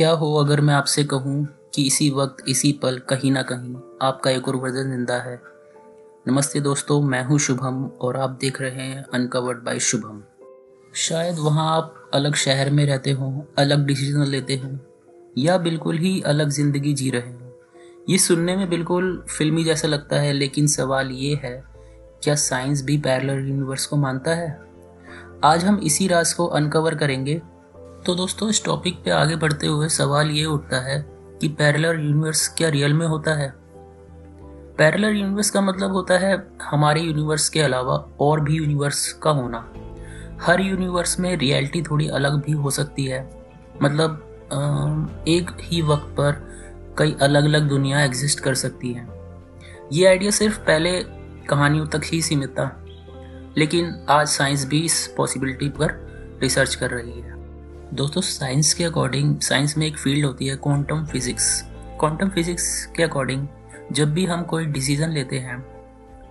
क्या हो अगर मैं आपसे कहूँ कि इसी वक्त इसी पल कहीं ना कहीं आपका एक और वर्जन जिंदा है। नमस्ते दोस्तों, मैं हूँ शुभम और आप देख रहे हैं अनकवर्ड बाय शुभम। शायद वहाँ आप अलग शहर में रहते हो, अलग डिसीजन लेते हो या बिल्कुल ही अलग जिंदगी जी रहे हो। ये सुनने में बिल्कुल फिल्मी जैसा लगता है, लेकिन सवाल ये है, क्या साइंस भी पैरेलल यूनिवर्स को मानता है? आज हम इसी राज को अनकवर करेंगे। तो दोस्तों, इस टॉपिक पे आगे बढ़ते हुए सवाल ये उठता है कि पैरेलल यूनिवर्स क्या रियल में होता है? पैरेलल यूनिवर्स का मतलब होता है हमारे यूनिवर्स के अलावा और भी यूनिवर्स का होना। हर यूनिवर्स में रियलिटी थोड़ी अलग भी हो सकती है। मतलब एक ही वक्त पर कई अलग अलग दुनिया एग्जिस्ट कर सकती हैं। ये आइडिया सिर्फ पहले कहानियों तक ही सीमित था, लेकिन आज साइंस भी इस पॉसिबिलिटी पर रिसर्च कर रही है। दोस्तों, साइंस के अकॉर्डिंग साइंस में एक फील्ड होती है क्वांटम फिजिक्स। क्वांटम फिजिक्स के अकॉर्डिंग जब भी हम कोई डिसीजन लेते हैं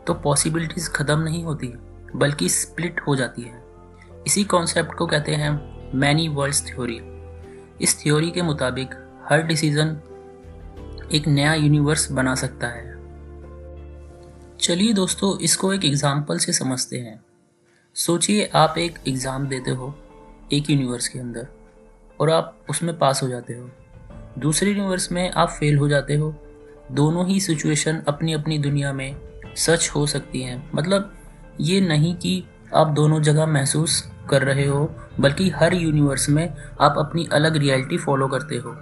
तो पॉसिबिलिटीज ख़त्म नहीं होती, बल्कि स्प्लिट हो जाती है। इसी कॉन्सेप्ट को कहते हैं मैनी वर्ल्ड्स थ्योरी। इस थ्योरी के मुताबिक हर डिसीजन एक नया यूनिवर्स बना सकता है। चलिए दोस्तों, इसको एक एग्जाम्पल से समझते हैं। सोचिए आप एक एग्ज़ाम देते हो एक यूनिवर्स के अंदर और आप उसमें पास हो जाते हो। दूसरे यूनिवर्स में आप फेल हो जाते हो। दोनों ही सिचुएशन अपनी अपनी दुनिया में सच हो सकती हैं। मतलब ये नहीं कि आप दोनों जगह महसूस कर रहे हो, बल्कि हर यूनिवर्स में आप अपनी अलग रियलिटी फॉलो करते हो।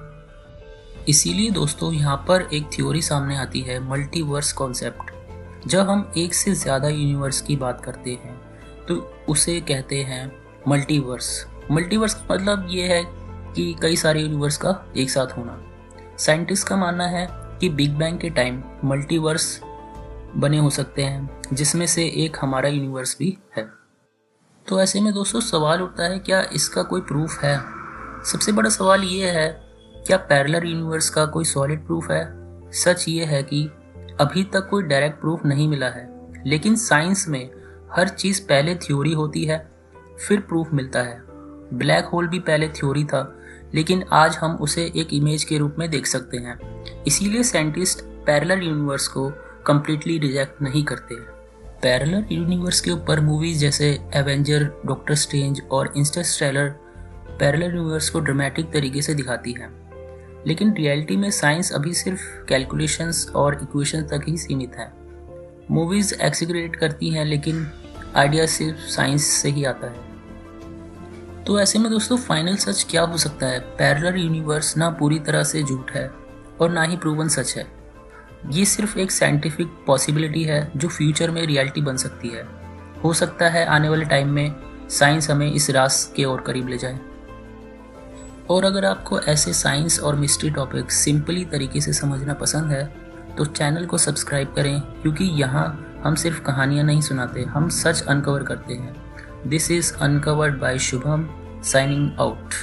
इसीलिए दोस्तों, यहाँ पर एक थ्योरी सामने आती है, मल्टीवर्स कॉन्सेप्ट। जब हम एक से ज़्यादा यूनिवर्स की बात करते हैं तो उसे कहते हैं मल्टीवर्स। मल्टीवर्स का मतलब ये है कि कई सारे यूनिवर्स का एक साथ होना। साइंटिस्ट का मानना है कि बिग बैंग के टाइम मल्टीवर्स बने हो सकते हैं, जिसमें से एक हमारा यूनिवर्स भी है। तो ऐसे में दोस्तों सवाल उठता है, क्या इसका कोई प्रूफ है? सबसे बड़ा सवाल ये है, क्या पैरेलल यूनिवर्स का कोई सॉलिड प्रूफ है? सच ये है कि अभी तक कोई डायरेक्ट प्रूफ नहीं मिला है, लेकिन साइंस में हर चीज़ पहले थ्योरी होती है, फिर प्रूफ मिलता है। ब्लैक होल भी पहले थ्योरी था, लेकिन आज हम उसे एक इमेज के रूप में देख सकते हैं। इसीलिए साइंटिस्ट पैरेलल यूनिवर्स को कम्प्लीटली रिजेक्ट नहीं करते। पैरेलल यूनिवर्स के ऊपर मूवीज जैसे एवेंजर, डॉक्टर स्ट्रेंज और इंटरस्टेलर पैरेलल यूनिवर्स को ड्रामेटिक तरीके से दिखाती है, लेकिन रियलिटी में साइंस अभी सिर्फ कैलकुलेशंस और इक्वेशंस तक ही सीमित है। मूवीज एक्सग्रेट करती हैं, लेकिन आइडिया सिर्फ साइंस से ही आता है। तो ऐसे में दोस्तों फाइनल सच क्या हो सकता है? पैरेलल यूनिवर्स ना पूरी तरह से झूठ है और ना ही प्रूवन सच है। ये सिर्फ एक साइंटिफिक पॉसिबिलिटी है जो फ्यूचर में रियलिटी बन सकती है। हो सकता है आने वाले टाइम में साइंस हमें इस राज के और करीब ले जाए। और अगर आपको ऐसे साइंस और मिस्ट्री टॉपिक सिंपली तरीके से समझना पसंद है तो चैनल को सब्सक्राइब करें, क्योंकि यहाँ हम सिर्फ कहानियाँ नहीं सुनाते, हम सच अनकवर करते हैं। This is uncovered by Shubham, signing out.